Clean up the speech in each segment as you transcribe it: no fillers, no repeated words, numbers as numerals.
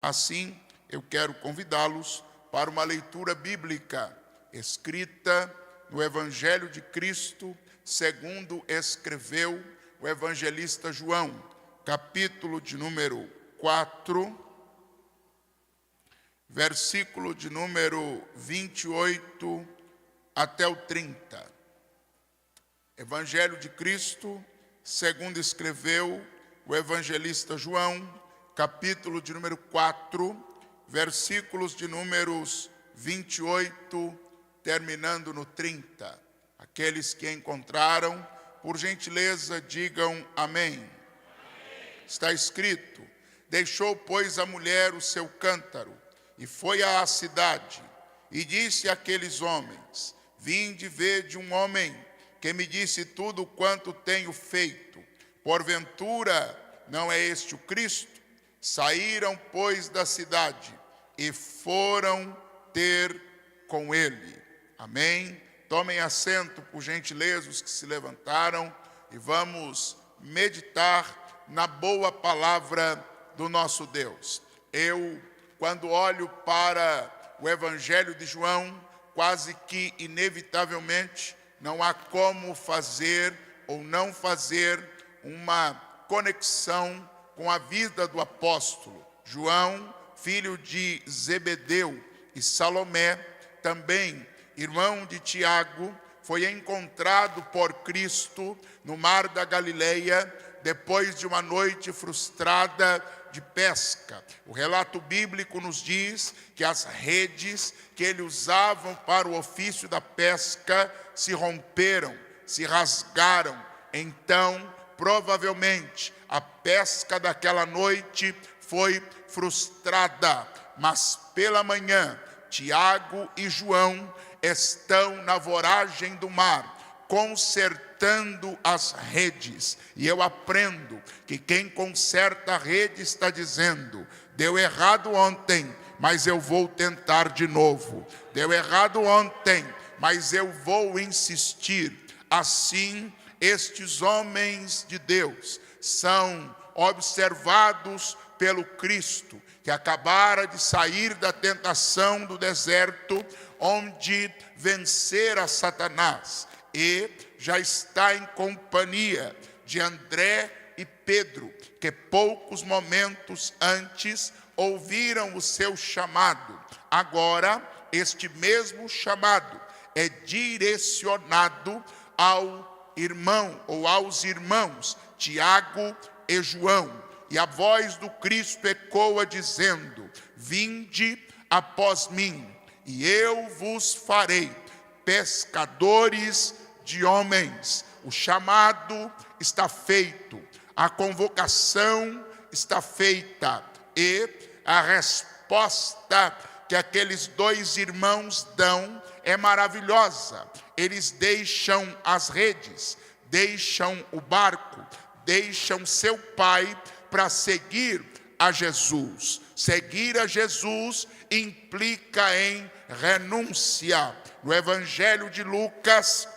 Assim, eu quero convidá-los para uma leitura bíblica escrita no Evangelho de Cristo, segundo escreveu o evangelista João, capítulo de número 4, versículo de número 28 até o 30. Evangelho de Cristo, segundo escreveu o evangelista João, capítulo de número 4, versículos de números 28, terminando no 30. Aqueles que encontraram, por gentileza, digam amém. Amém. Está escrito: deixou, pois, a mulher o seu cântaro, e foi à cidade, e disse àqueles homens: vinde, vede um homem que me disse tudo quanto tenho feito. Porventura, não é este o Cristo? Saíram, pois, da cidade, e foram ter com ele. Amém? Tomem assento, por gentileza, os que se levantaram, e vamos meditar na boa palavra do nosso Deus. Eu, quando olho para o Evangelho de João, quase que inevitavelmente não há como fazer ou não fazer uma conexão com a vida do apóstolo João, filho de Zebedeu e Salomé, também irmão de Tiago, foi encontrado por Cristo no mar da Galileia, depois de uma noite frustrada de pesca. O relato bíblico nos diz que as redes que ele usavam para o ofício da pesca se romperam, se rasgaram. Então, provavelmente, a pesca daquela noite foi frustrada. Mas pela manhã, Tiago e João estão na voragem do mar, consertando as redes. E eu aprendo que quem conserta a rede está dizendo: deu errado ontem, mas eu vou tentar de novo. Deu errado ontem, mas eu vou insistir. Assim, estes homens de Deus são observados pelo Cristo, que acabara de sair da tentação do deserto, onde vencera Satanás, e já está em companhia de André e Pedro, que poucos momentos antes ouviram o seu chamado. Agora, este mesmo chamado é direcionado ao irmão ou aos irmãos Tiago e João. E a voz do Cristo ecoa dizendo: vinde após mim, e eu vos farei pescadores de homens. O chamado está feito, a convocação está feita, e a resposta que aqueles dois irmãos dão é maravilhosa. Eles deixam as redes, deixam o barco, deixam seu pai para seguir a Jesus. Seguir a Jesus implica em renúncia. No Evangelho de Lucas,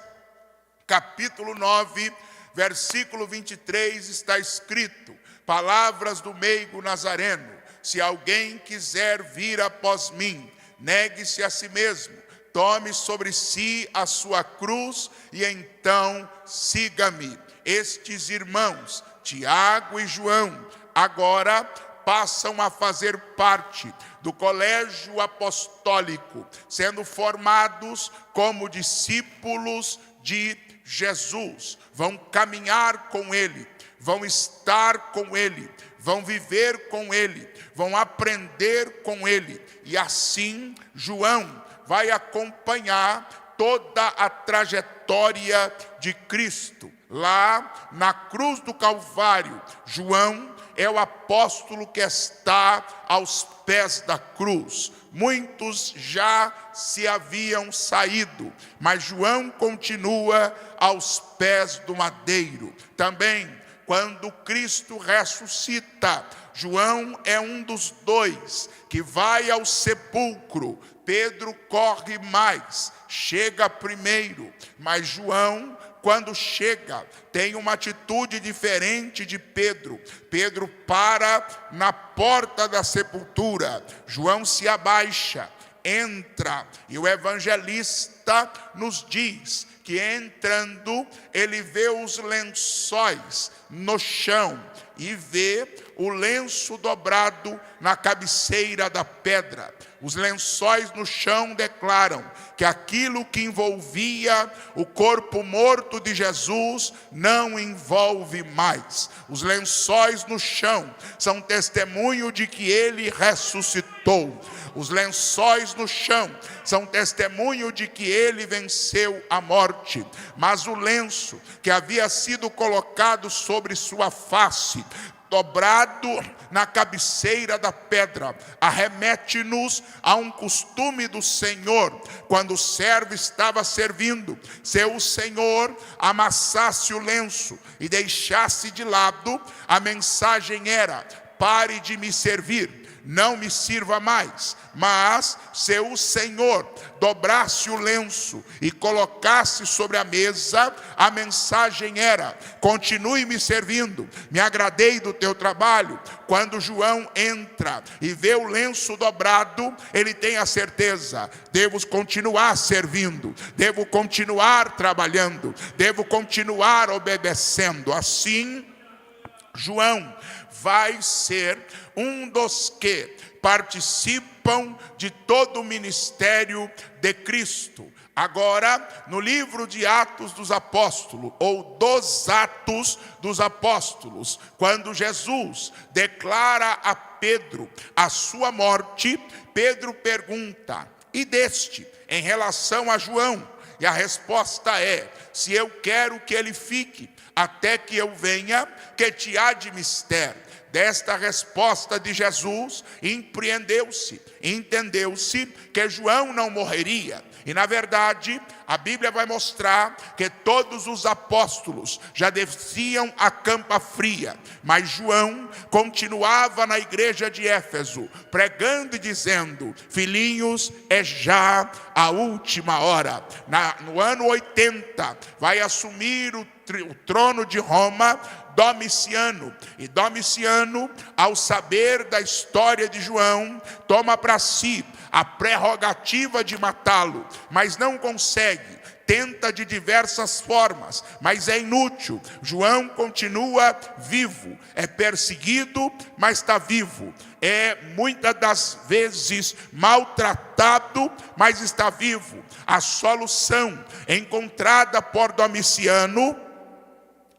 capítulo 9, versículo 23, está escrito: palavras do meigo Nazareno: se alguém quiser vir após mim, negue-se a si mesmo, tome sobre si a sua cruz e então siga-me. Estes irmãos, Tiago e João, agora passam a fazer parte do colégio apostólico, sendo formados como discípulos de Jesus. Vão caminhar com ele, vão estar com ele, vão viver com ele, vão aprender com ele. E assim, João vai acompanhar toda a trajetória de Cristo. Lá na cruz do Calvário, João é o apóstolo que está aos pés da cruz. Muitos já se haviam saído, mas João continua aos pés do madeiro. Também, quando Cristo ressuscita, João é um dos dois que vai ao sepulcro. Pedro corre mais, chega primeiro, mas João quando chega, tem uma atitude diferente de Pedro. Pedro para na porta da sepultura. João se abaixa, entra, e o evangelista nos diz que entrando, ele vê os lençóis no chão e vê o lenço dobrado na cabeceira da pedra. Os lençóis no chão declaram que aquilo que envolvia o corpo morto de Jesus não envolve mais. Os lençóis no chão são testemunho de que ele ressuscitou. Os lençóis no chão são testemunho de que ele venceu a morte. Mas o lenço que havia sido colocado sobre sua face, dobrado na cabeceira da pedra, arremete-nos a um costume do Senhor. Quando o servo estava servindo, se o Senhor amassasse o lenço e deixasse de lado, a mensagem era: pare de me servir, não me sirva mais. Mas se o Senhor dobrasse o lenço e colocasse sobre a mesa, a mensagem era: continue me servindo, me agradei do teu trabalho. Quando João entra e vê o lenço dobrado, ele tem a certeza: devo continuar servindo, devo continuar trabalhando, devo continuar obedecendo. Assim, João vai ser um dos que participam de todo o ministério de Cristo. Agora, no livro de Atos dos Apóstolos, ou dos Atos dos Apóstolos, quando Jesus declara a Pedro a sua morte, Pedro pergunta: e deste, em relação a João? E a resposta é: se eu quero que ele fique até que eu venha, que te há de mister? Desta resposta de Jesus, entendeu-se que João não morreria. E na verdade, a Bíblia vai mostrar que todos os apóstolos já desciam a campa fria, mas João continuava na igreja de Éfeso, pregando e dizendo: filhinhos, é já a última hora. No ano 80, vai assumir o trono de Roma Domiciano. E Domiciano, ao saber da história de João, toma para si a prerrogativa de matá-lo, mas não consegue. Tenta de diversas formas, mas é inútil. João continua vivo, é perseguido, mas está vivo. É muitas das vezes maltratado, mas está vivo. A solução encontrada por Domiciano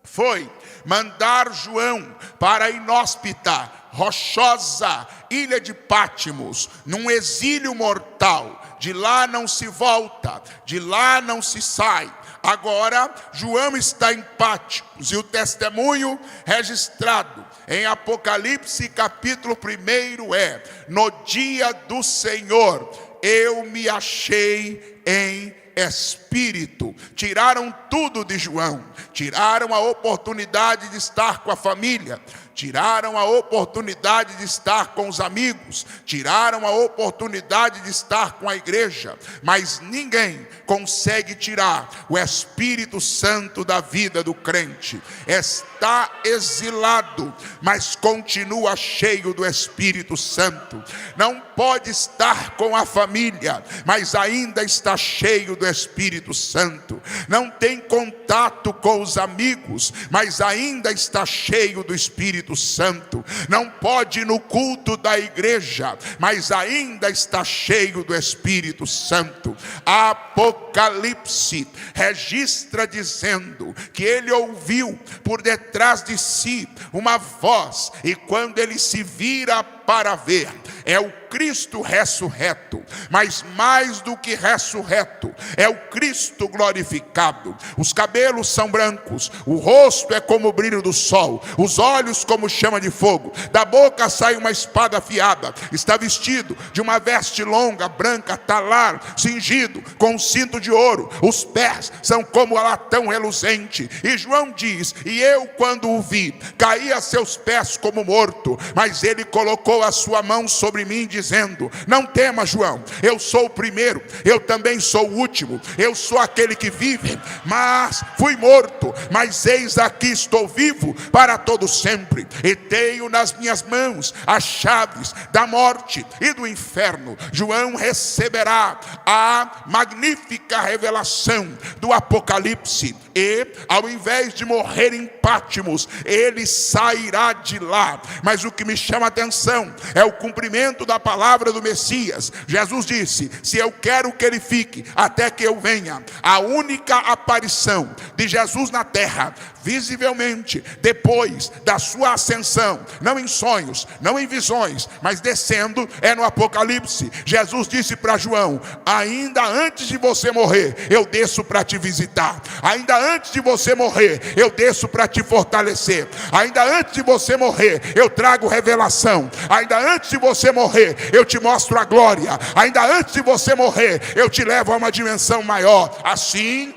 foi mandar João para a inóspita, rochosa ilha de Pátimos, num exílio mortal. De lá não se volta, de lá não se sai. Agora, João está em Pátimos, e o testemunho registrado em Apocalipse capítulo 1 é: no dia do Senhor eu me achei em espírito. Tiraram tudo de João, tiraram a oportunidade de estar com a família, tiraram a oportunidade de estar com os amigos, tiraram a oportunidade de estar com a igreja, mas ninguém consegue tirar o Espírito Santo da vida do crente. Está exilado, mas continua cheio do Espírito Santo. Não pode estar com a família, mas ainda está cheio do Espírito Santo. Não tem contato com os amigos, mas ainda está cheio do Espírito Santo. Não pode ir no culto da igreja, mas ainda está cheio do Espírito Santo. Apocalipse registra dizendo que ele ouviu por detrás de si uma voz, e quando ele se vira para ver, é o Cristo ressurreto, mas mais do que ressurreto, é o Cristo glorificado. Os cabelos são brancos, o rosto é como o brilho do sol, os olhos como chama de fogo, da boca sai uma espada afiada, está vestido de uma veste longa, branca, talar, cingido com um cinto de ouro, os pés são como latão reluzente. E João diz: e eu, quando o vi, caí a seus pés como morto, mas ele colocou a sua mão sobre mim, dizendo: não tema, João, eu sou o primeiro, eu também sou o último, eu sou aquele que vive, mas fui morto, mas eis aqui estou vivo para todo sempre, e tenho nas minhas mãos as chaves da morte e do inferno. João receberá a magnífica revelação do Apocalipse, e ao invés de morrer em Pátimos, ele sairá de lá. Mas o que me chama a atenção é o cumprimento da palavra do Messias. Jesus disse: se eu quero que ele fique até que eu venha. A única aparição de Jesus na terra, visivelmente, depois da sua ascensão, não em sonhos, não em visões, mas descendo, é no Apocalipse. Jesus disse para João: ainda antes de você morrer, eu desço para te visitar. Ainda antes de você morrer, eu desço para te fortalecer. Ainda antes de você morrer, eu trago revelação. Ainda antes de você morrer, eu te mostro a glória. Ainda antes de você morrer, eu te levo a uma dimensão maior. Assim,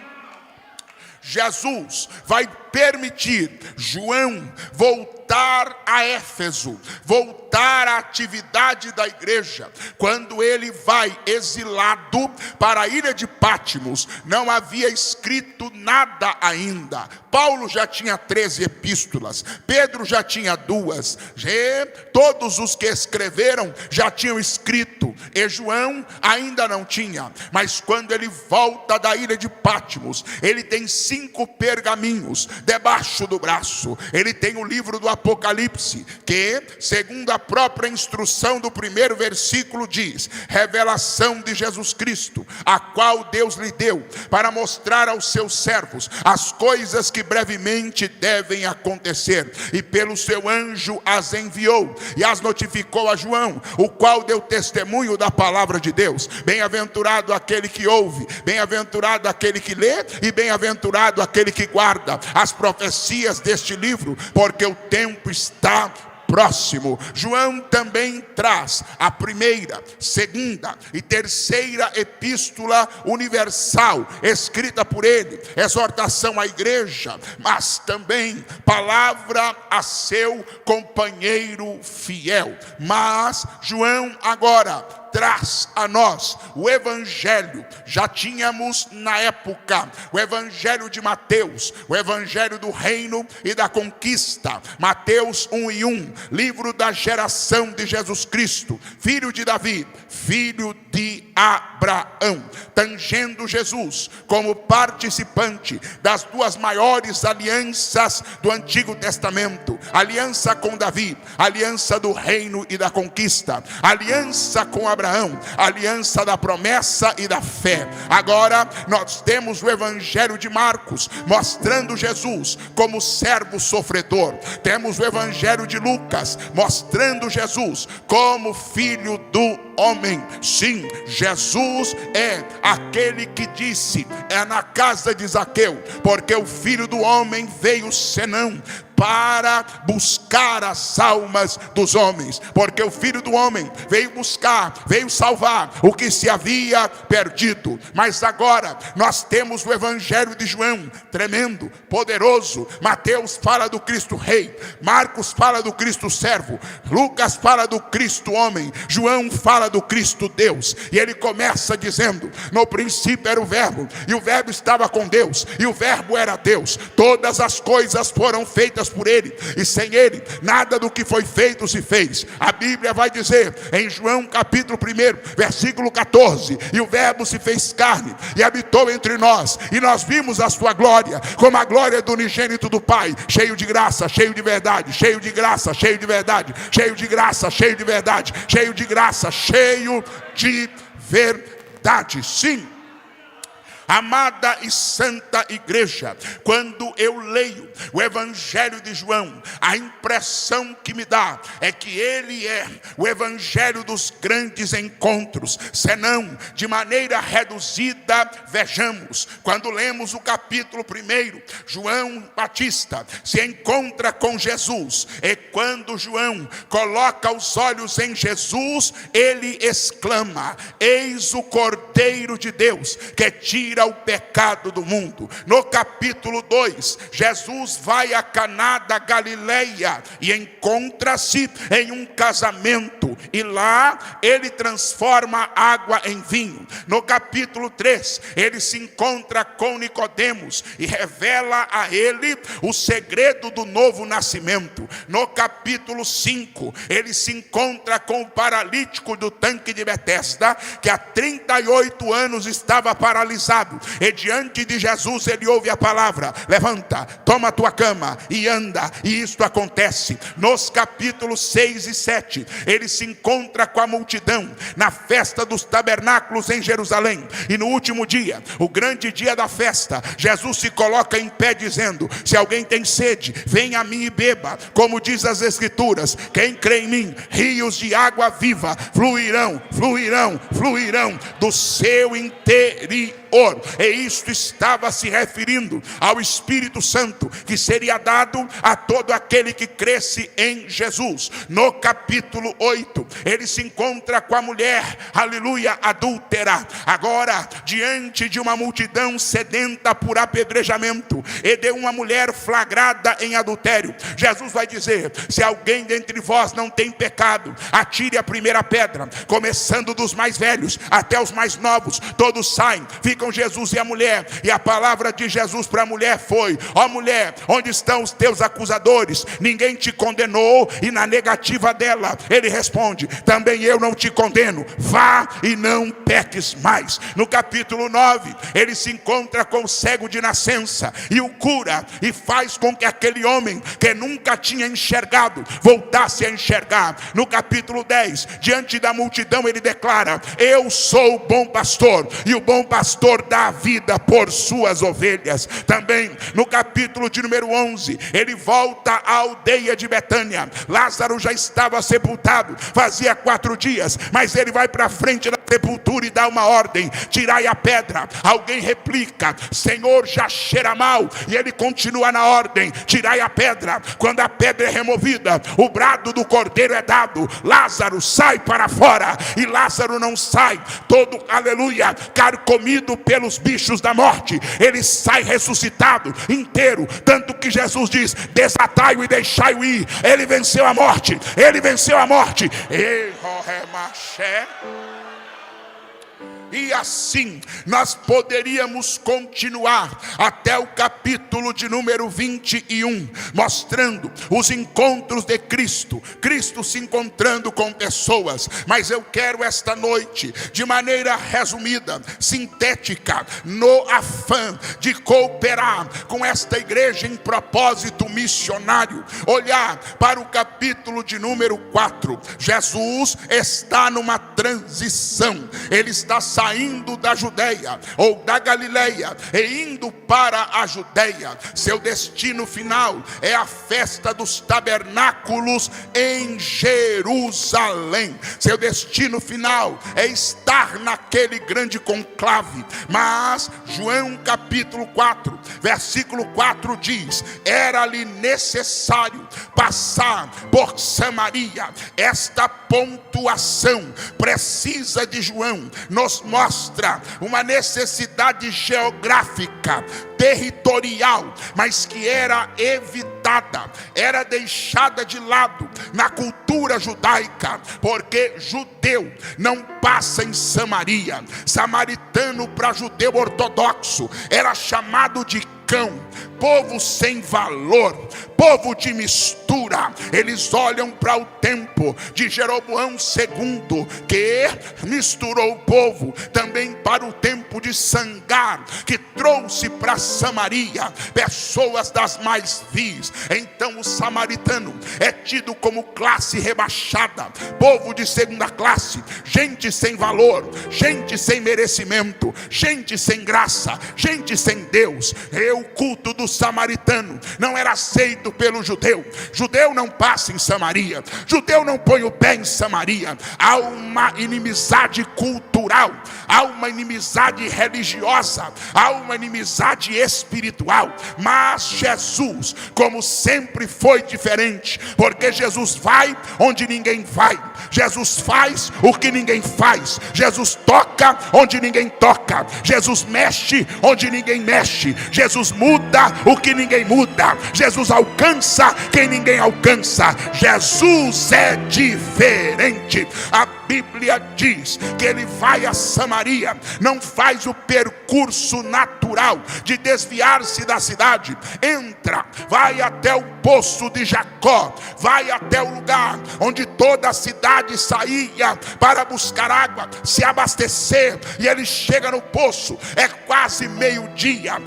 Jesus vai permitir João voltar a Éfeso, voltar à atividade da igreja. Quando ele vai exilado para a ilha de Pátimos, não havia escrito nada ainda. Paulo já tinha 13 epístolas, Pedro já tinha 2, todos os que escreveram já tinham escrito, e João ainda não tinha. Mas quando ele volta da ilha de Pátimos, ele tem 5 pergaminhos debaixo do braço. Ele tem o livro do Apocalipse, que, segundo a própria instrução do primeiro versículo, diz: revelação de Jesus Cristo, a qual Deus lhe deu para mostrar aos seus servos as coisas que brevemente devem acontecer, e pelo seu anjo as enviou e as notificou a João, o qual deu testemunho da palavra de Deus. Bem-aventurado aquele que ouve, bem-aventurado aquele que lê, e bem-aventurado aquele que guarda as profecias deste livro, porque o tempo está próximo. João também traz a primeira, segunda e terceira epístola universal escrita por ele, exortação à igreja, mas também palavra a seu companheiro fiel. Mas João agora traz a nós o evangelho. Já tínhamos na época o evangelho de Mateus, o evangelho do reino e da conquista, Mateus 1:1, livro da geração de Jesus Cristo, filho de Davi, filho de Abraão, tangendo Jesus como participante das 2 maiores alianças do Antigo Testamento: aliança com Davi, aliança do reino e da conquista, aliança com Abraão, aliança da promessa e da fé. Agora nós temos o evangelho de Marcos mostrando Jesus como servo sofredor. Temos o evangelho de Lucas mostrando Jesus como filho do homem. Sim, Jesus é aquele que disse: é na casa de Zaqueu, porque o filho do homem veio senão para buscar as almas dos homens, porque o filho do homem veio buscar, veio salvar o que se havia perdido. Mas agora nós temos o evangelho de João, tremendo, poderoso. Mateus fala do Cristo rei, Marcos fala do Cristo servo, Lucas fala do Cristo homem, João fala do Cristo Deus. E ele começa dizendo: no princípio era o verbo, e o verbo estava com Deus, e o verbo era Deus. Todas as coisas foram feitas por ele, e sem ele nada do que foi feito se fez. A Bíblia vai dizer em João capítulo 1, versículo 14: e o verbo se fez carne e habitou entre nós, e nós vimos a sua glória, como a glória do unigênito do Pai, cheio de graça, cheio de verdade, cheio de graça, cheio de verdade, cheio de graça, cheio de verdade, cheio de graça, cheio de verdade. Sim, amada e santa igreja, quando eu leio o evangelho de João, a impressão que me dá é que ele é o evangelho dos grandes encontros, senão de maneira reduzida. Vejamos, quando lemos o capítulo 1, João Batista se encontra com Jesus, e quando João coloca os olhos em Jesus, ele exclama: eis o Cordeiro de Deus que tira tira o pecado do mundo. No capítulo 2, Jesus vai a Caná da Galileia e encontra-se em um casamento, e lá ele transforma água em vinho. No capítulo 3, ele se encontra com Nicodemos e revela a ele o segredo do novo nascimento. No capítulo 5, ele se encontra com o paralítico do tanque de Betesda, que há 38 anos estava paralisado, e diante de Jesus ele ouve a palavra: levanta, toma a tua cama e anda, e isto acontece. Nos capítulos 6 e 7, ele se encontra com a multidão na festa dos tabernáculos em Jerusalém, e no último dia, o grande dia da festa, Jesus se coloca em pé dizendo: se alguém tem sede, venha a mim e beba. Como diz as escrituras, quem crê em mim, rios de água viva fluirão do seu interior. E isto estava se referindo ao Espírito Santo, que seria dado a todo aquele que cresce em Jesus. No capítulo 8, ele se encontra com a mulher, aleluia, adúltera, agora diante de uma multidão sedenta por apedrejamento, e de uma mulher flagrada em adultério. Jesus vai dizer: se alguém dentre vós não tem pecado, atire a primeira pedra, começando dos mais velhos até os mais novos. Todos saem, ficam Jesus e a mulher, e a palavra de Jesus para a mulher foi: ó mulher, onde estão os teus acusadores? Ninguém te condenou? E na negativa dela, ele responde: também eu não te condeno, vá e não peques mais. No capítulo 9, ele se encontra com o cego de nascença e o cura, e faz com que aquele homem que nunca tinha enxergado voltasse a enxergar. No capítulo 10, diante da multidão, ele declara: eu sou o bom pastor, e o bom pastor dá a vida por suas ovelhas. Também no capítulo de número 11, ele volta à aldeia de Betânia. Lázaro já estava sepultado fazia 4 dias, mas ele vai para frente da sepultura e dá uma ordem: tirai a pedra. Alguém replica: Senhor, já cheira mal. E ele continua na ordem: tirai a pedra. Quando a pedra é removida, o brado do cordeiro é dado: Lázaro, sai para fora. E Lázaro não sai, todo, aleluia, carcomido pelos bichos da morte. Ele sai ressuscitado inteiro, tanto que Jesus diz: desatai-o e deixai-o ir. Ele venceu a morte, ele venceu a morte. E assim nós poderíamos continuar até o capítulo de número 21, mostrando os encontros de Cristo, Cristo se encontrando com pessoas. Mas eu quero esta noite, de maneira resumida, sintética, no afã de cooperar com esta igreja em propósito missionário, olhar para o capítulo de número 4. Jesus está numa transição, ele está saindo da Judeia ou da Galileia e indo para a Judeia. Seu destino final é a festa dos tabernáculos em Jerusalém. Seu destino final é estar naquele grande conclave. Mas João capítulo 4, versículo 4 diz: era-lhe necessário passar por Samaria. Esta pontuação precisa de João nos mostra uma necessidade geográfica, territorial, mas que era evitada, era deixada de lado na cultura judaica, porque judeu não passa em Samaria. Samaritano para judeu ortodoxo era chamado de cão, povo sem valor, povo de mistura. Eles olham para o tempo de Jeroboão II, que misturou o povo, também para o tempo de Sangar, que trouxe para Samaria pessoas das mais vis. Então o samaritano é tido como classe rebaixada, povo de segunda classe, gente sem valor, gente sem merecimento, gente sem graça, gente sem Deus. O culto do samaritano não era aceito pelo judeu. Judeu não passa em Samaria, judeu não põe o pé em Samaria. Há uma inimizade cultural, há uma inimizade religiosa, há uma inimizade espiritual. Mas Jesus, como sempre, foi diferente, porque Jesus vai onde ninguém vai. Jesus faz o que ninguém faz. Jesus toca onde ninguém toca. Jesus mexe onde ninguém mexe. Jesus muda o que ninguém muda. Jesus alcança quem ninguém alcança. Jesus é diferente. A Bíblia diz que ele vai a Samaria, não faz o percurso natural de desviar-se da cidade, entra, vai até o poço de Jacó, vai até o lugar onde toda a cidade saía para buscar água, se abastecer, e ele chega no poço, é quase meio-dia,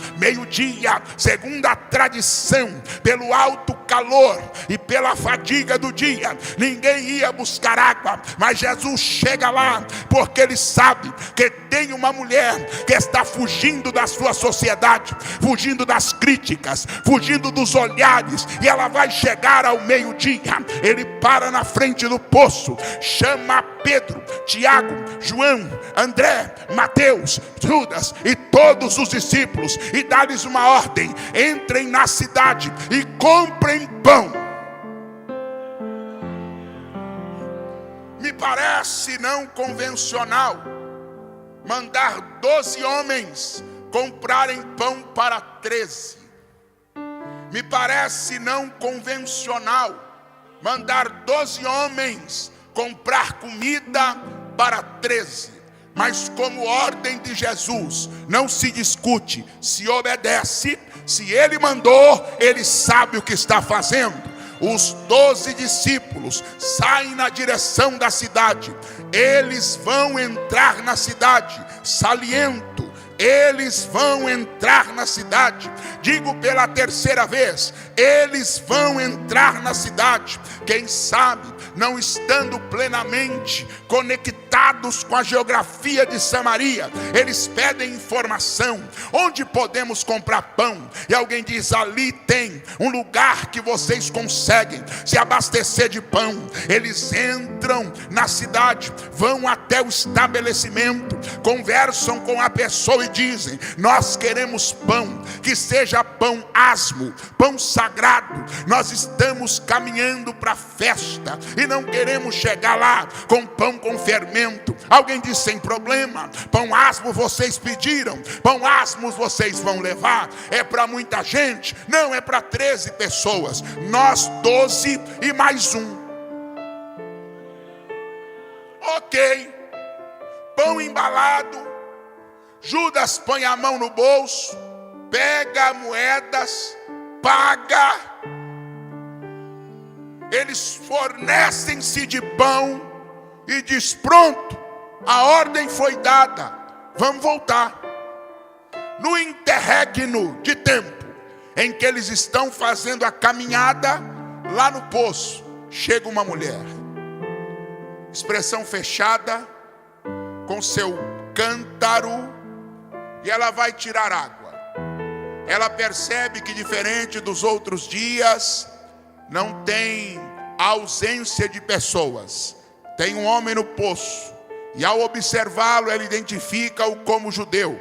segundo a tradição, pelo alto calor e pela fadiga do dia, ninguém ia buscar água, mas Jesus chega lá, porque ele sabe que tem uma mulher que está fugindo da sua sociedade, fugindo das críticas, fugindo dos olhares, e ela vai chegar ao meio-dia. Ele para na frente do poço, chama Pedro, Tiago, João, André, Mateus, Judas e todos os discípulos, e dá-lhes uma ordem: entrem na cidade e comprem pão. Me parece não convencional mandar 12 homens comprarem pão para 13. Me parece não convencional mandar 12 homens comprar comida para 13. Mas como ordem de Jesus, não se discute, se obedece. Se ele mandou, ele sabe o que está fazendo. Os 12 discípulos saem na direção da cidade. Eles vão entrar na cidade. Saliento, eles vão entrar na cidade. Digo pela terceira vez, eles vão entrar na cidade. Quem sabe, não estando plenamente conectados com a geografia de Samaria, eles pedem informação: onde podemos comprar pão? E alguém diz: ali tem um lugar que vocês conseguem se abastecer de pão. Eles entram na cidade, vão até o estabelecimento, conversam com a pessoa e dizem: nós queremos pão, que seja pão asmo, pão sagrado. Nós estamos caminhando para a festa e não queremos chegar lá com pão com fermento. Alguém diz: sem problema, pão asmo vocês pediram, pão asmo vocês vão levar. É para muita gente? Não, é para 13 pessoas. Nós 12 e mais um. Ok, pão embalado. Judas põe a mão no bolso, pega moedas, paga. Eles fornecem-se de pão e diz: pronto, a ordem foi dada, vamos voltar. No interregno de tempo em que eles estão fazendo a caminhada, lá no poço chega uma mulher, expressão fechada, com seu cântaro, e ela vai tirar água. Ela percebe que, diferente dos outros dias, não tem ausência de pessoas. Tem um homem no poço, e ao observá-lo, ela identifica-o como judeu.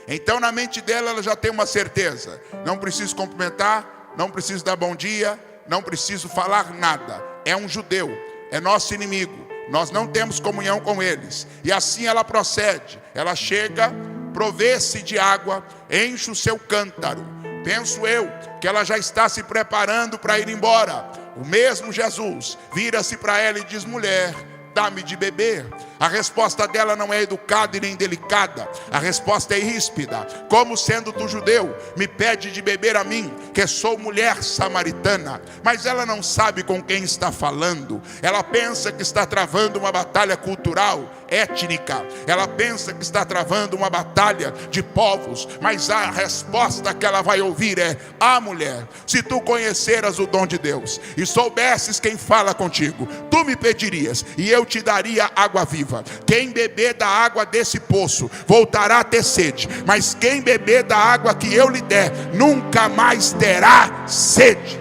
Então, na mente dela, ela já tem uma certeza: não preciso cumprimentar, não preciso dar bom dia, não preciso falar nada. É um judeu, é nosso inimigo, nós não temos comunhão com eles. E assim ela procede. Ela chega, provê-se de água, enche o seu cântaro. Penso eu que ela já está se preparando para ir embora. O mesmo Jesus vira-se para ela e diz: mulher, dá-me de beber. A resposta dela não é educada e nem delicada. A resposta é ríspida. Como sendo tu judeu, me pede de beber a mim, que sou mulher samaritana? Mas ela não sabe com quem está falando. Ela pensa que está travando uma batalha cultural, étnica. Ela pensa que está travando uma batalha de povos. Mas a resposta que ela vai ouvir é: ah, mulher, se tu conheceras o dom de Deus e soubesses quem fala contigo, tu me pedirias e eu te daria água viva. Quem beber da água desse poço voltará a ter sede, mas quem beber da água que eu lhe der nunca mais terá sede.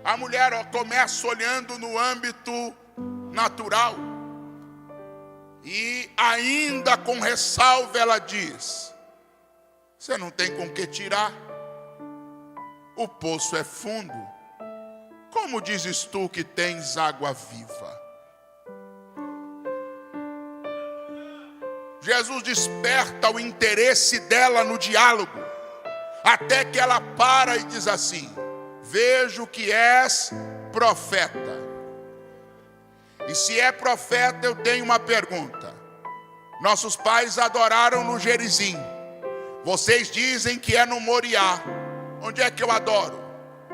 A mulher começa olhando no âmbito natural, e ainda com ressalva ela diz: você não tem com que tirar. o poço é fundo. Como dizes tu que tens água viva? Jesus desperta o interesse dela no diálogo, até que ela para e diz assim: vejo que és profeta. E se é profeta, eu tenho uma pergunta. Nossos pais adoraram no Gerizim. Vocês dizem que é no Moriá. Onde é que eu adoro?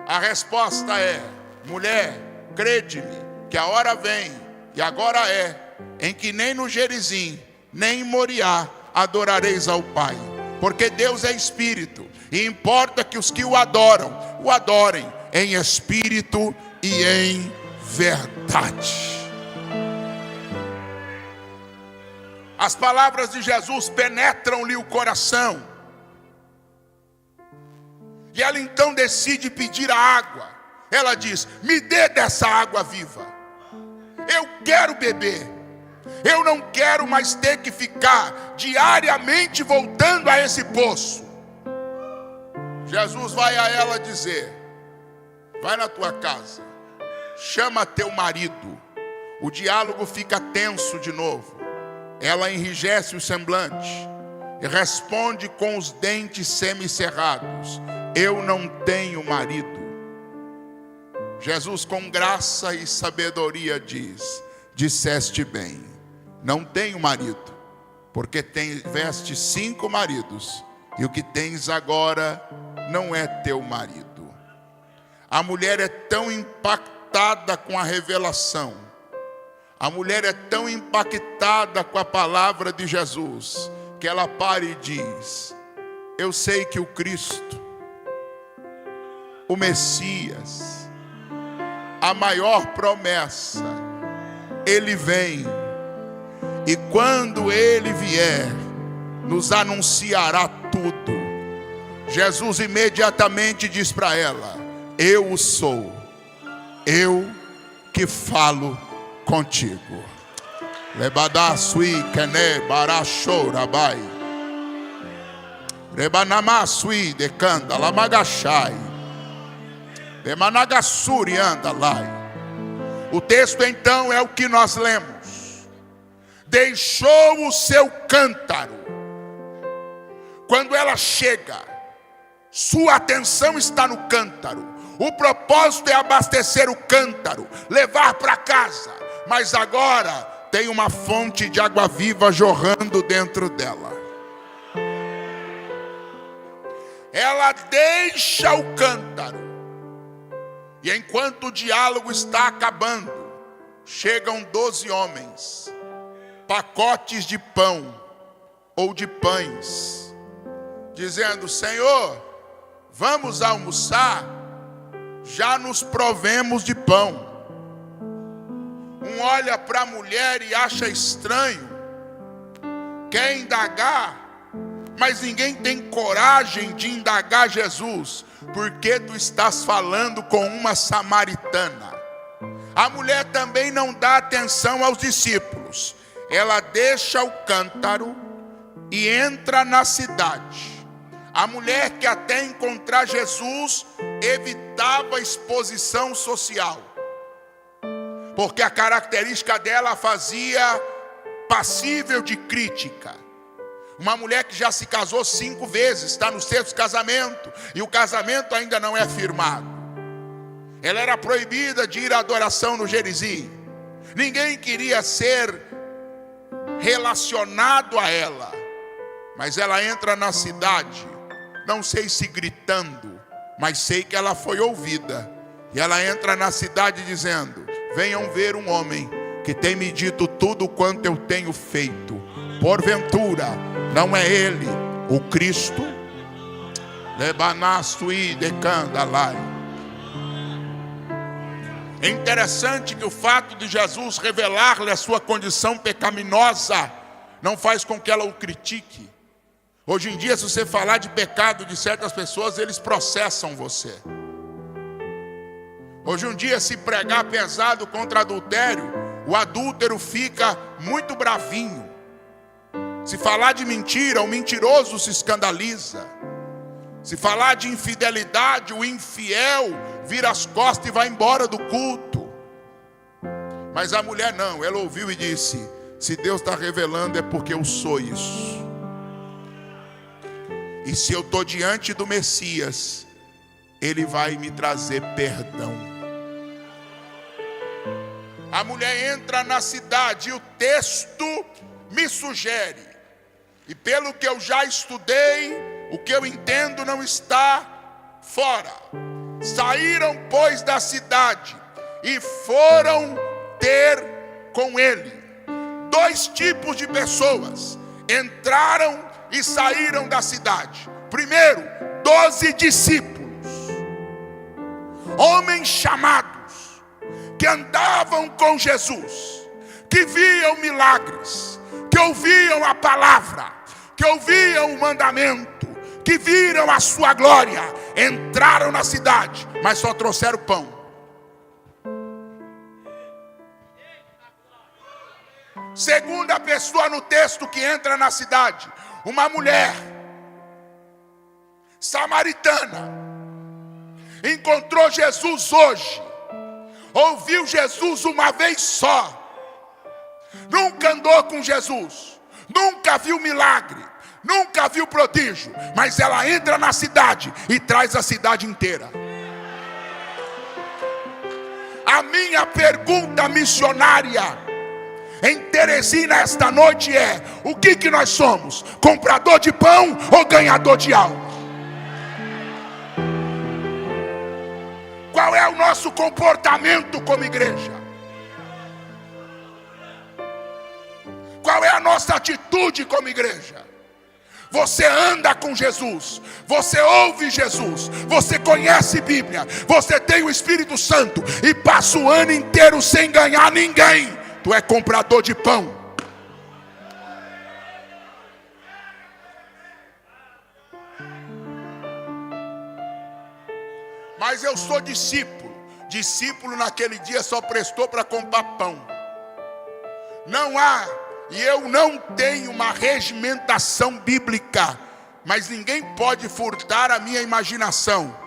A resposta é: mulher, crede-me, que a hora vem, e agora é, em que nem no Gerizim, nem em Moriá adorareis ao Pai. Porque Deus é Espírito, e importa que os que o adorem em Espírito e em verdade. As palavras de Jesus penetram-lhe o coração. E ela então decide pedir a água. Ela diz: me dê dessa água viva. Eu quero beber. Eu não quero mais ter que ficar diariamente voltando a esse poço. Jesus vai a ela dizer: vai na tua casa, chama teu marido. O diálogo fica tenso de novo. Ela enrijece o semblante e responde com os dentes semicerrados: eu não tenho marido. Jesus, com graça e sabedoria, diz: disseste bem, não tenho marido, porque tiveste 5 maridos, e o que tens agora não é teu marido. A mulher é tão impactada com a revelação, a mulher é tão impactada com a palavra de Jesus, que ela para e diz: eu sei que o Cristo, o Messias, a maior promessa, ele vem, e quando ele vier, nos anunciará tudo. Jesus imediatamente diz para ela: eu sou, eu que falo contigo. Lebada sui kene barashorabai. Rebanama sui decanda lamagashai. Demanagasuri anda lá. O texto então é o que nós lemos. Deixou o seu cântaro. Quando ela chega, sua atenção está no cântaro. O propósito é abastecer o cântaro, levar para casa. Mas agora tem uma fonte de água viva jorrando dentro dela. Ela deixa o cântaro. E enquanto o diálogo está acabando, chegam 12 homens, pacotes de pão ou de pães, dizendo: Senhor, vamos almoçar, já nos provemos de pão. Um olha para a mulher e acha estranho, quer indagar, mas ninguém tem coragem de indagar Jesus, porque tu estás falando com uma samaritana. A mulher também não dá atenção aos discípulos. Ela deixa o cântaro e entra na cidade. A mulher que até encontrar Jesus evitava a exposição social, porque a característica dela a fazia passível de crítica. Uma mulher que já se casou 5 vezes, está no 6º casamento, e o casamento ainda não é firmado. Ela era proibida de ir à adoração no Gerizim. Ninguém queria ser relacionado a ela. Mas ela entra na cidade, não sei se gritando, mas sei que ela foi ouvida. E ela entra na cidade dizendo: venham ver um homem que tem me dito tudo quanto eu tenho feito. Porventura, não é ele o Cristo? Lebanastui decandalai. É interessante que o fato de Jesus revelar-lhe a sua condição pecaminosa não faz com que ela o critique. Hoje em dia, se você falar de pecado de certas pessoas, eles processam você. Hoje em dia, se pregar pesado contra adultério, o adúltero fica muito bravinho. Se falar de mentira, o mentiroso se escandaliza. Se falar de infidelidade, o infiel vira as costas e vai embora do culto. Mas a mulher não, ela ouviu e disse: se Deus está revelando é porque eu sou isso. E se eu estou diante do Messias, Ele vai me trazer perdão. A mulher entra na cidade e o texto me sugere, e pelo que eu já estudei, o que eu entendo não está fora. Saíram, pois, da cidade e foram ter com ele. Dois tipos de pessoas entraram e saíram da cidade. Primeiro, 12 discípulos, homens chamados, que andavam com Jesus, que viam milagres, que ouviam a palavra, que ouviam o mandamento, que viram a sua glória. Entraram na cidade, mas só trouxeram pão. Segunda pessoa no texto que entra na cidade, uma mulher samaritana, encontrou Jesus hoje, ouviu Jesus uma vez só, nunca andou com Jesus, nunca viu milagre, nunca viu prodígio, mas ela entra na cidade e traz a cidade inteira. A minha pergunta missionária em Teresina esta noite é: o que nós somos? Comprador de pão ou ganhador de alma? Qual é o nosso comportamento como igreja? Qual é a nossa atitude como igreja? Você anda com Jesus, você ouve Jesus, você conhece Bíblia, você tem o Espírito Santo e passa o ano inteiro sem ganhar ninguém. Tu é comprador de pão. Mas eu sou discípulo. Discípulo naquele dia só prestou para comprar pão. Não há, e eu não tenho uma regimentação bíblica, mas ninguém pode furtar a minha imaginação.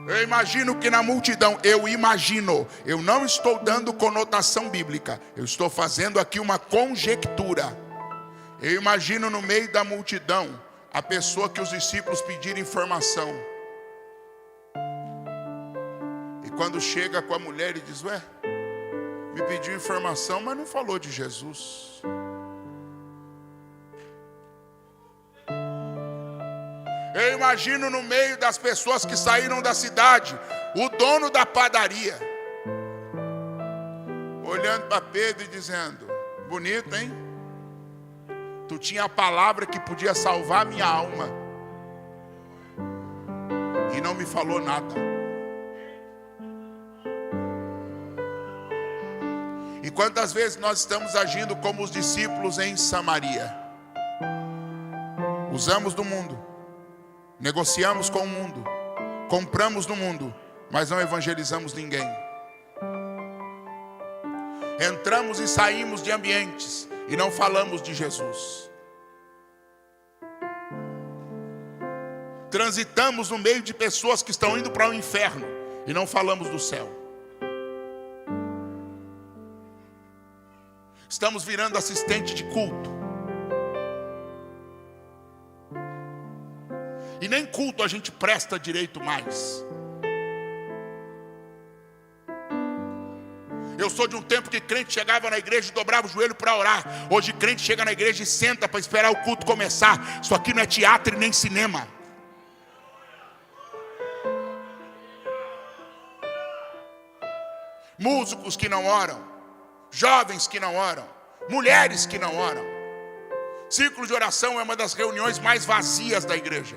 Eu imagino que na multidão, eu não estou dando conotação bíblica, eu estou fazendo aqui uma conjectura. Eu imagino no meio da multidão a pessoa que os discípulos pediram informação. E quando chega com a mulher e diz: ué, me pediu informação, mas não falou de Jesus. Eu imagino no meio das pessoas que saíram da cidade, o dono da padaria, olhando para Pedro e dizendo: bonito, hein? Tu tinha a palavra que podia salvar a minha alma e não me falou nada. E quantas vezes nós estamos agindo como os discípulos em Samaria? Usamos do mundo, negociamos com o mundo, compramos no mundo, mas não evangelizamos ninguém. Entramos e saímos de ambientes e não falamos de Jesus. Transitamos no meio de pessoas que estão indo para o inferno e não falamos do céu. Estamos virando assistente de culto. E nem culto a gente presta direito mais. Eu sou de um tempo que crente chegava na igreja e dobrava o joelho para orar. Hoje crente chega na igreja e senta para esperar o culto começar. Isso aqui não é teatro e nem cinema. Músicos que não oram, jovens que não oram, mulheres que não oram. Círculo de oração é uma das reuniões mais vazias da igreja.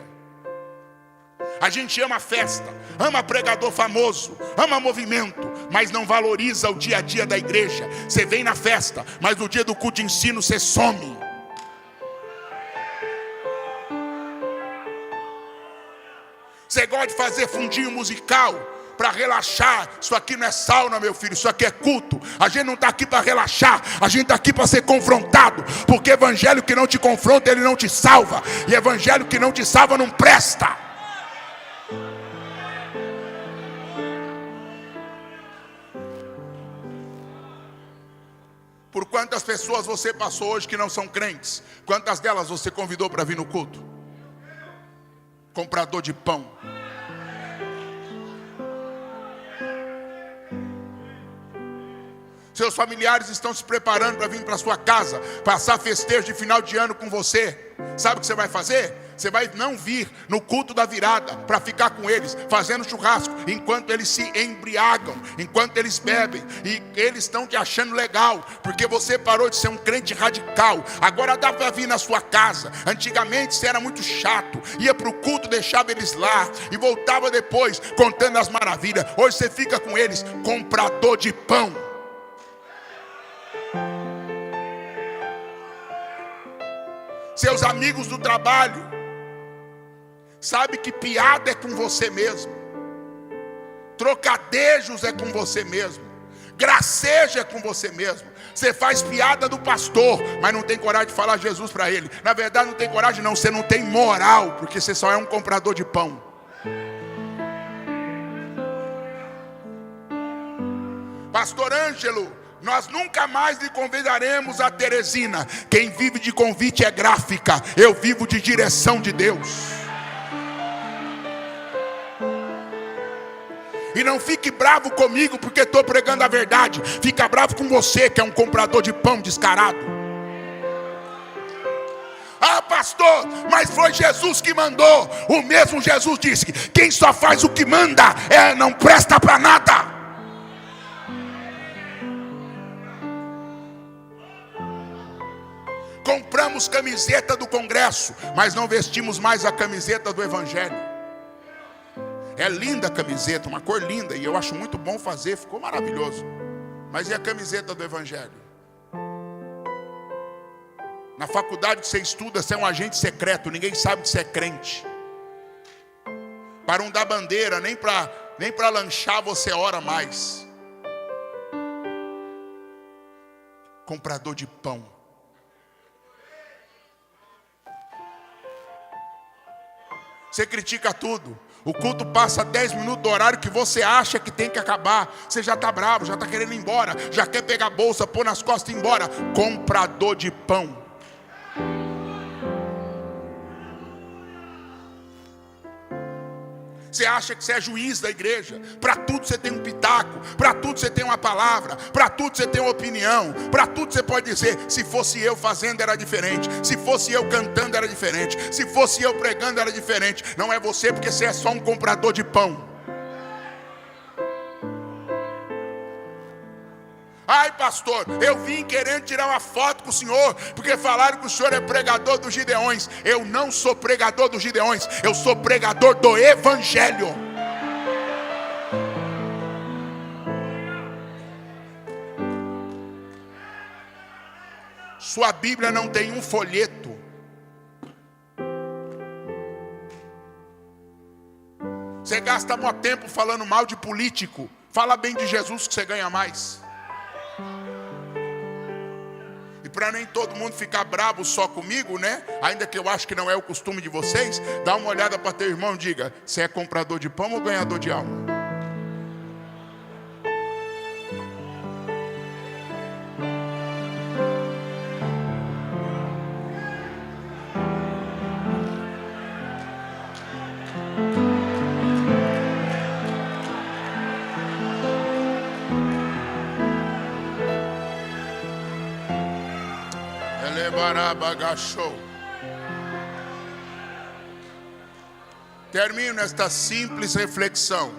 A gente ama festa, ama pregador famoso, ama movimento, mas não valoriza o dia a dia da igreja. Você vem na festa, mas no dia do culto de ensino você some. Você gosta de fazer fundinho musical, para relaxar. Isso aqui não é sauna, meu filho, isso aqui é culto. A gente não está aqui para relaxar, a gente está aqui para ser confrontado. Porque evangelho que não te confronta, ele não te salva. E evangelho que não te salva não presta. Por quantas pessoas você passou hoje que não são crentes? Quantas delas você convidou para vir no culto? Comprador de pão. Seus familiares estão se preparando para vir para sua casa, passar festejo de final de ano com você. Sabe o que você vai fazer? Você vai não vir no culto da virada para ficar com eles, fazendo churrasco, enquanto eles se embriagam, enquanto eles bebem, e eles estão te achando legal, porque você parou de ser um crente radical. Agora dá para vir na sua casa. Antigamente você era muito chato, ia para o culto, deixava eles lá e voltava depois contando as maravilhas. Hoje você fica com eles, comprador de pão. Seus amigos do trabalho sabe que piada é com você mesmo, trocadejos é com você mesmo, gracejo é com você mesmo. Você faz piada do pastor, mas não tem coragem de falar Jesus para ele. Na verdade não tem coragem não, você não tem moral, porque você só é um comprador de pão. Pastor Ângelo, nós nunca mais lhe convidaremos a Teresina. Quem vive de convite é gráfica. Eu vivo de direção de Deus. E não fique bravo comigo porque estou pregando a verdade. Fica bravo com você que é um comprador de pão descarado. Ah, pastor, mas foi Jesus que mandou. O mesmo Jesus disse que quem só faz o que manda não presta para nada. Compramos camiseta do Congresso, mas não vestimos mais a camiseta do Evangelho. É linda a camiseta, uma cor linda, e eu acho muito bom fazer, ficou maravilhoso. Mas e a camiseta do Evangelho? Na faculdade que você estuda, você é um agente secreto, ninguém sabe que você é crente. Para não dar bandeira, nem para lanchar você ora mais. Comprador de pão. Você critica tudo. O culto passa 10 minutos do horário que você acha que tem que acabar. Você já está bravo, já está querendo ir embora, já quer pegar a bolsa, pôr nas costas e ir embora. Comprador de pão. Você acha que você é juiz da igreja. Para tudo você tem um pitaco, para tudo você tem uma palavra, para tudo você tem uma opinião, para tudo você pode dizer: se fosse eu fazendo era diferente, se fosse eu cantando era diferente, se fosse eu pregando era diferente. Não é você, porque você é só um comprador de pão. Ai, pastor, eu vim querendo tirar uma foto com o senhor, porque falaram que o senhor é pregador dos Gideões. Eu não sou pregador dos Gideões, eu sou pregador do Evangelho. Sua Bíblia não tem um folheto. Você gasta muito tempo falando mal de político. Fala bem de Jesus que você ganha mais. E para nem todo mundo ficar bravo só comigo, né? Ainda que eu acho que não é o costume de vocês, dá uma olhada para teu irmão e diga: você é comprador de pão ou ganhador de alma? Termino esta simples reflexão.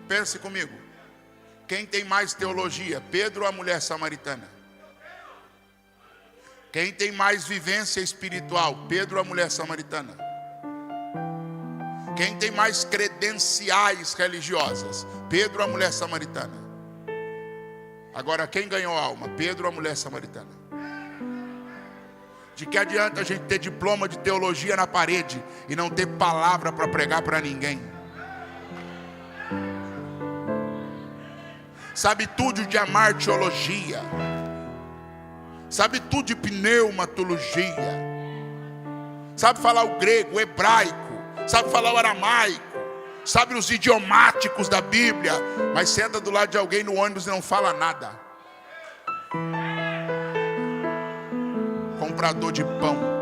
Pense comigo. Quem tem mais teologia, Pedro ou a mulher samaritana? Quem tem mais vivência espiritual, Pedro ou a mulher samaritana? Quem tem mais credenciais religiosas, Pedro ou a mulher samaritana? Agora, quem ganhou alma, Pedro ou a mulher samaritana? De que adianta a gente ter diploma de teologia na parede e não ter palavra para pregar para ninguém? sabe tudo de amar teologia, sabe tudo de pneumatologia, sabe falar o grego, o hebraico, sabe falar o aramaico, sabe os idiomáticos da Bíblia, mas senta do lado de alguém no ônibus e não fala nada. Comprador de pão.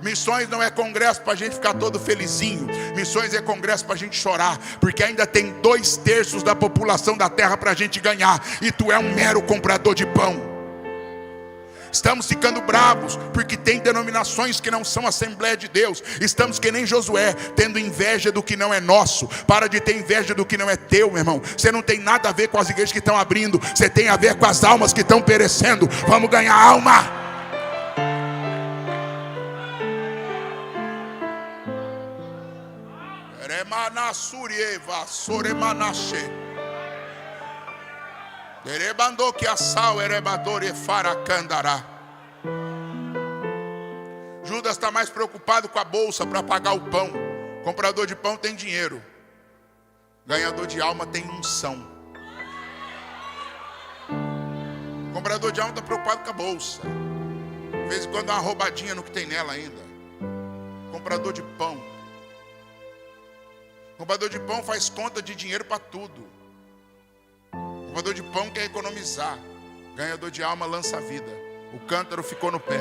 Missões não é congresso para a gente ficar todo felizinho. Missões é congresso para a gente chorar, porque ainda tem 2/3 da população da terra para a gente ganhar, e tu é um mero comprador de pão. Estamos ficando bravos porque tem denominações que não são Assembleia de Deus. Estamos que nem Josué, tendo inveja do que não é nosso. Para de ter inveja do que não é teu, meu irmão. Você não tem nada a ver com as igrejas que estão abrindo, você tem a ver com as almas que estão perecendo. Vamos ganhar alma. Judas está mais preocupado com a bolsa para pagar o pão. Comprador de pão tem dinheiro, ganhador de alma tem unção. Comprador de alma está preocupado com a bolsa, de vez em quando dá uma roubadinha no que tem nela ainda. Comprador de pão, comprador de pão faz conta de dinheiro para tudo. Comprador de pão quer economizar. Ganhador de alma lança a vida. O cântaro ficou no pé,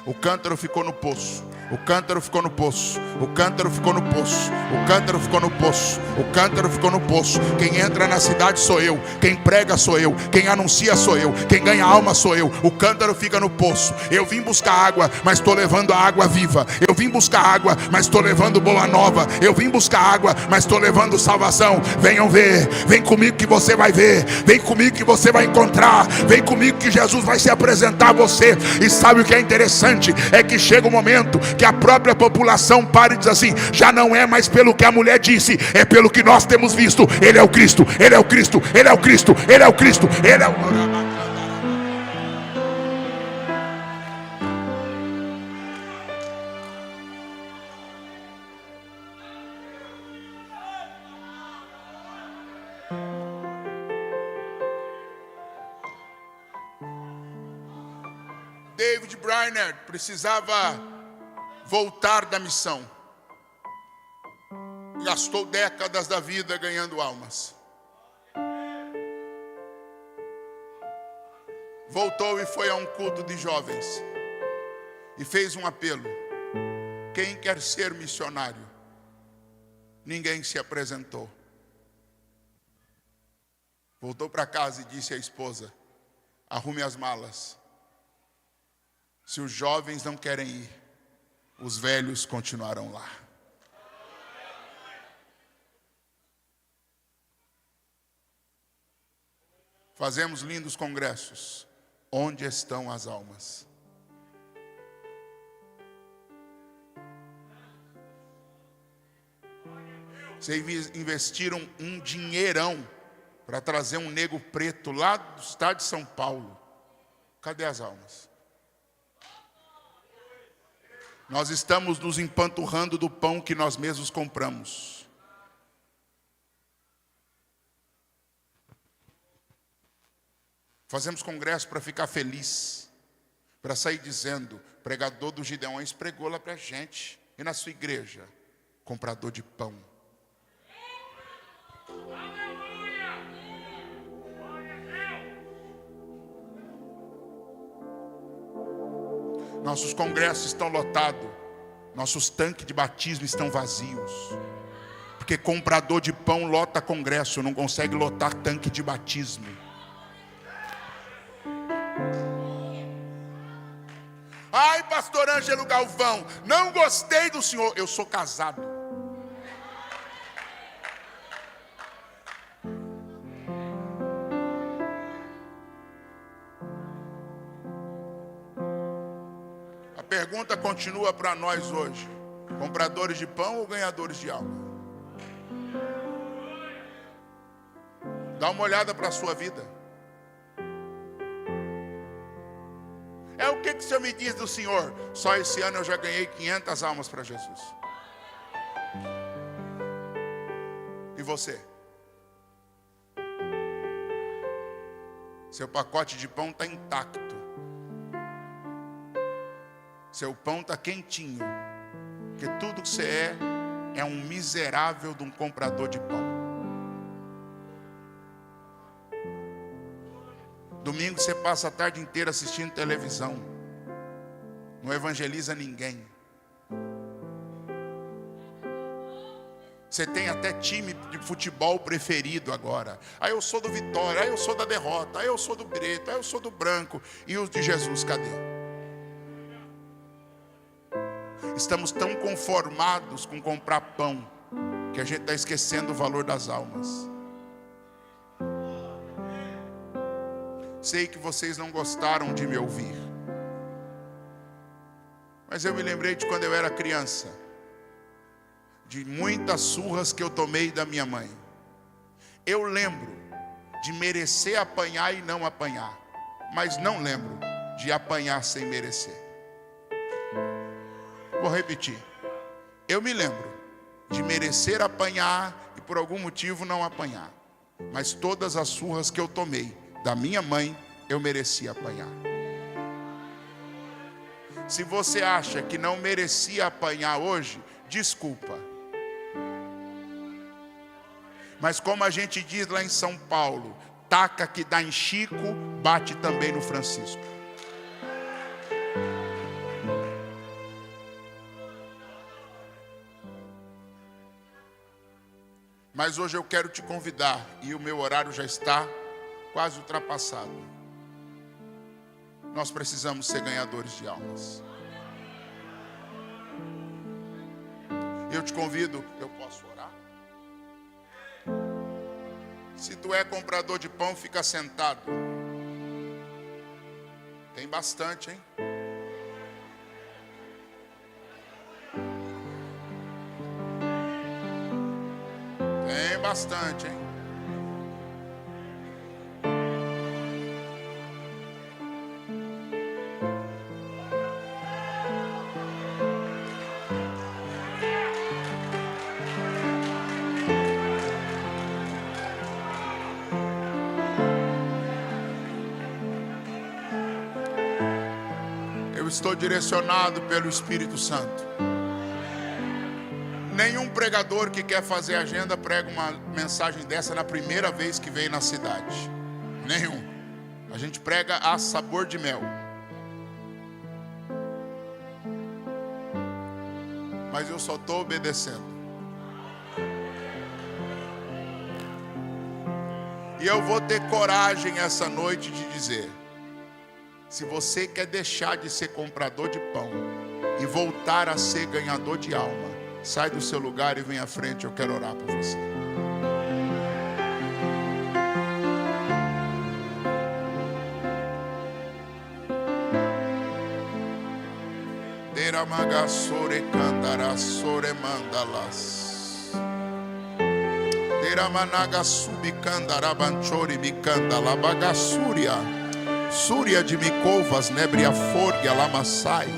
o cântaro ficou no poço, o cântaro ficou no poço, o cântaro ficou no poço, o cântaro ficou no poço, o cântaro ficou no poço. Quem entra na cidade sou eu, quem prega sou eu, quem anuncia sou eu, quem ganha alma sou eu. O cântaro fica no poço. Eu vim buscar água, mas estou levando a água viva. Eu vim buscar água, mas estou levando boa nova. Eu vim buscar água, mas estou levando salvação. Venham ver, vem comigo que você vai ver, vem comigo que você vai encontrar, vem comigo que Jesus vai se apresentar a você. E sabe o que é interessante? É que chega um momento que a própria população para e diz assim: já não é mais pelo que a mulher disse, é pelo que nós temos visto. Ele é o Cristo, Ele é o Cristo, Ele é o Cristo, Ele é o Cristo, Ele é o... David Brainerd precisava voltar da missão. Gastou décadas da vida ganhando almas. Voltou e foi a um culto de jovens e fez um apelo: quem quer ser missionário? Ninguém se apresentou. Voltou para casa e disse à esposa: arrume as malas. Se os jovens não querem ir, os velhos continuarão lá. Fazemos lindos congressos. Onde estão as almas? Vocês investiram um dinheirão para trazer um negro preto lá do estado de São Paulo. Cadê as almas? Nós estamos nos empanturrando do pão que nós mesmos compramos. Fazemos congresso para ficar feliz, para sair dizendo: pregador dos Gideões pregou lá para a gente. E na sua igreja, comprador de pão. Nossos congressos estão lotados, nossos tanques de batismo estão vazios, porque comprador de pão lota congresso, não consegue lotar tanque de batismo. Ai, pastor Ângelo Galvão, não gostei do senhor. Eu sou casado. A pergunta continua para nós hoje: compradores de pão ou ganhadores de alma? Dá uma olhada para a sua vida. É o que o Senhor me diz do Senhor? Só esse ano eu já ganhei 500 almas para Jesus. você? Seu pacote de pão está intacto. Seu pão está quentinho. Porque tudo que você é um miserável de um comprador de pão. Domingo você passa a tarde inteira assistindo televisão. Não evangeliza ninguém. Você tem até time de futebol preferido agora. Ah, eu sou do Vitória, ah, eu sou da derrota, ah, eu sou do preto, ah, eu sou do branco. E os de Jesus, cadê? Estamos tão conformados com comprar pão, que a gente está esquecendo o valor das almas. Sei que vocês não gostaram de me ouvir, mas eu me lembrei de quando eu era criança, de muitas surras que eu tomei da minha mãe. Eu lembro de merecer apanhar e não apanhar, mas não lembro de apanhar sem merecer. Vou repetir. Eu me lembro de merecer apanhar e por algum motivo não apanhar, mas todas as surras que eu tomei da minha mãe, eu merecia apanhar. Se você acha que não merecia apanhar hoje, desculpa. Mas como a gente diz lá em São Paulo, taca que dá em Chico, bate também no Francisco. Mas hoje eu quero te convidar, e o meu horário já está quase ultrapassado. Nós precisamos ser ganhadores de almas. Eu te convido, eu posso orar? Se tu é comprador de pão, fica sentado. Tem bastante, hein? Tem bastante, hein? Eu estou direcionado pelo Espírito Santo. Nenhum pregador que quer fazer agenda prega uma mensagem dessa na primeira vez que vem na cidade. Nenhum. A gente prega a sabor de mel. Mas eu só estou obedecendo. E eu vou ter coragem essa noite de dizer: se você quer deixar de ser comprador de pão e voltar a ser ganhador de alma, sai do seu lugar e vem à frente, eu quero orar por você. Deramagassore candarassore mandalas. Deramanaga subicandarabanchori bicandala bagassúria. Súria de Micovas, nebria forga, lamassai.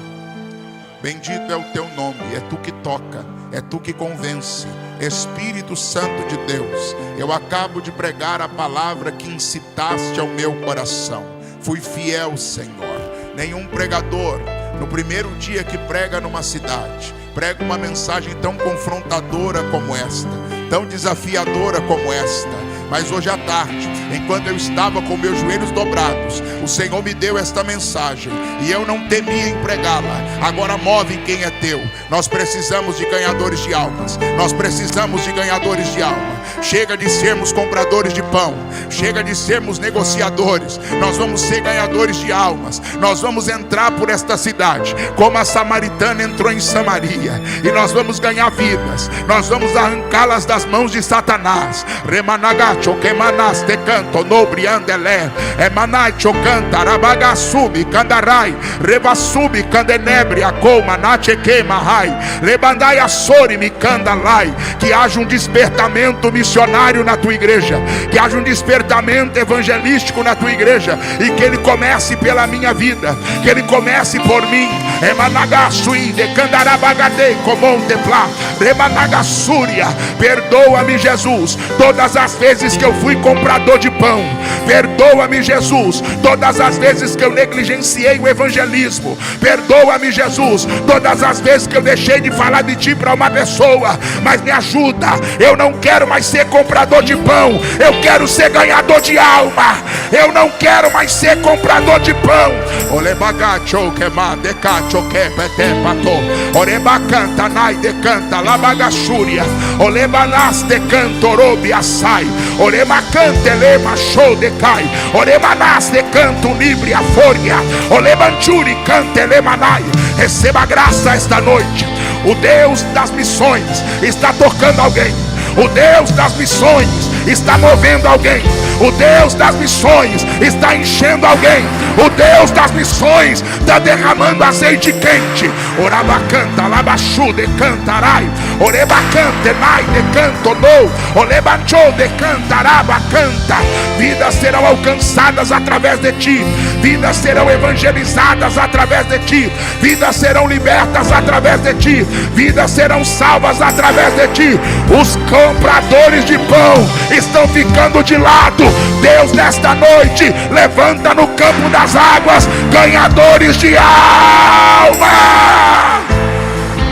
Bendito é o teu nome, é tu que toca, é tu que convence. Espírito Santo de Deus, eu acabo de pregar a palavra que incitaste ao meu coração. Fui fiel, Senhor. Nenhum pregador, no primeiro dia que prega numa cidade, prega uma mensagem tão confrontadora como esta, tão desafiadora como esta. Mas hoje à tarde, enquanto eu estava com meus joelhos dobrados, o Senhor me deu esta mensagem e eu não temia em pregá-la. Agora move quem é teu. Nós precisamos de ganhadores de almas. Nós precisamos de ganhadores de alma. Chega de sermos compradores de pão. Chega de sermos negociadores. Nós vamos ser ganhadores de almas. Nós vamos entrar por esta cidade como a samaritana entrou em Samaria, e nós vamos ganhar vidas. Nós vamos arrancá-las das mãos de Satanás. Remanaga macho que manaste canto nobre andelé. Emanai chocanta, rabagasubi, candarai, revasubi, candenebre, acoma, nache queimahai, lebandai assori, me candalai. Que haja um despertamento missionário na tua igreja, que haja um despertamento evangelístico na tua igreja, e que ele comece pela minha vida, que ele comece por mim. Emanagasuí, de candarabagadei, comonteplá, remanagassúria. Perdoa-me, Jesus, todas as vezes que eu fui comprador de pão. Perdoa-me, Jesus, todas as vezes que eu negligenciei o evangelismo. Perdoa-me, Jesus, todas as vezes que eu deixei de falar de ti para uma pessoa. Mas me ajuda, eu não quero mais ser comprador de pão, eu quero ser ganhador de alma. Eu não quero mais ser comprador de pão. Olebagacho que madecacho que petepato, orebacanta nai decanta labagachúria, olebanas decanto robi assai, orebacante lema show decai, orebanas decanto libre a fórnia, olebanchuri cante lemanai. Receba graça esta noite. O Deus das missões está tocando alguém. O Deus das missões está movendo alguém. O Deus das missões está enchendo alguém. O Deus das missões está derramando azeite quente. Orabacanta, labachu de cantarai, orebacante, nai de canto no, olebanchou de cantaraba canta. Vidas serão alcançadas através de ti. Vidas serão evangelizadas através de ti. Vidas serão libertas através de ti. Vidas serão salvas através de ti. Os compradores de pão estão ficando de lado. Deus, nesta noite, levanta no campo das águas ganhadores de alma.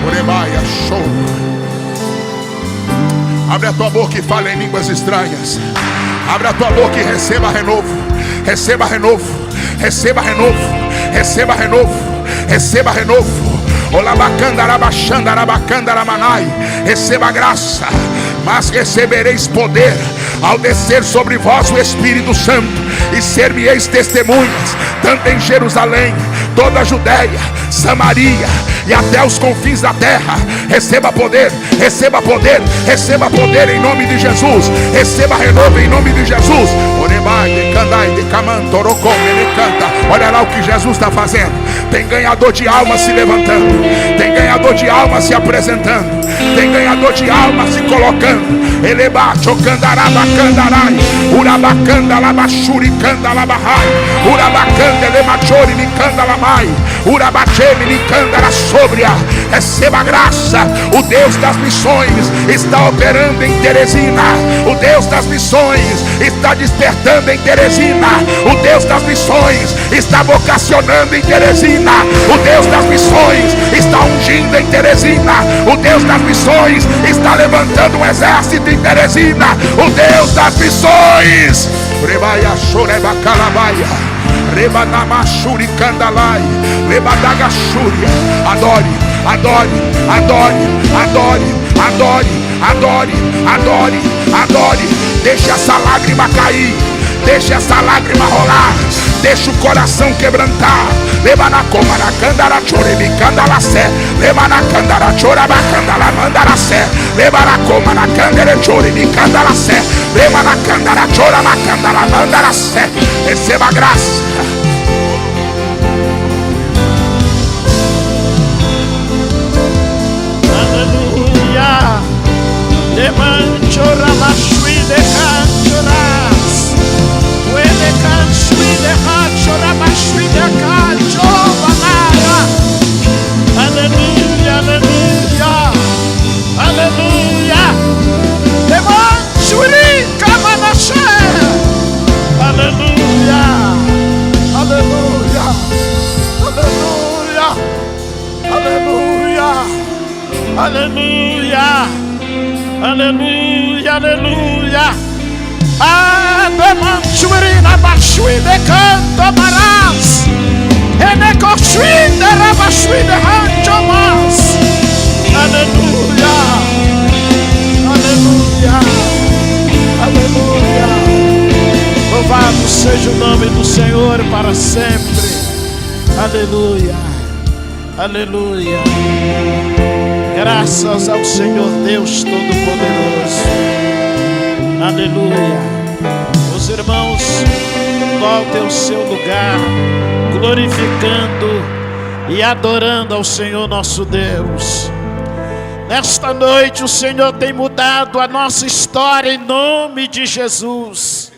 Orebaia, show. Abre a tua boca e fala em línguas estranhas. Abre a tua boca e receba renovo. Receba renovo. Receba renovo. Receba renovo. Receba renovo. Receba graça, mas recebereis poder ao descer sobre vós o Espírito Santo, e ser-me-eis testemunhas, tanto em Jerusalém, toda a Judéia, Samaria e até os confins da terra. Receba poder, receba poder, receba poder em nome de Jesus. Receba renovo em nome de Jesus. Olha lá o que Jesus está fazendo. Tem ganhador de alma se levantando, tem ganhador de alma se apresentando, tem ganhador de alma se colocando. Elebacho candaraba candarai, urabacanda labachuri candalabahai, urabacanda lemachori me candalamai, urabacheme me candara sobria. Receba graça. O Deus das missões está operando em Teresina. O Deus das missões está despertando em Teresina. O Deus das missões está vocacionando em Teresina. O Deus das missões está ungindo em Teresina. O Deus das missões está levantando um exército em Teresina. O Deus das missões. Rebaia choreba calabaia, rebanamachuri candalai, lebadagachúria. Adore, adore, adore, adore, adore, adore, adore, adore. Deixa essa lágrima cair. Deixa essa lágrima rolar. Deixa o coração quebrantar. Leva na comara candara chore candala sé. Leva na candara chora bacandala mandara sé. Leva na comara candere chore candala sé. Leva na candara chora bacandala mandara sé. Receba graça. Aleluia. Levante o ramachui de canchoras. Ele canchui de cancho ramachui de cancho banara. Aleluia, aleluia, aleluia. Levante o rica manaché. Aleluia, aleluia, aleluia, aleluia, aleluia. Aleluia, aleluia. Ademanchuirina bashui de canto maras. Enecochui de rabashui de rancho mas. Aleluia. Aleluia. Aleluia. Louvado seja o nome do Senhor para sempre. Aleluia. Aleluia. Graças ao Senhor Deus Todo-Poderoso. Aleluia. irmãos voltem ao seu lugar, glorificando e adorando ao Senhor nosso Deus. Nesta noite o Senhor tem mudado a nossa história em nome de Jesus.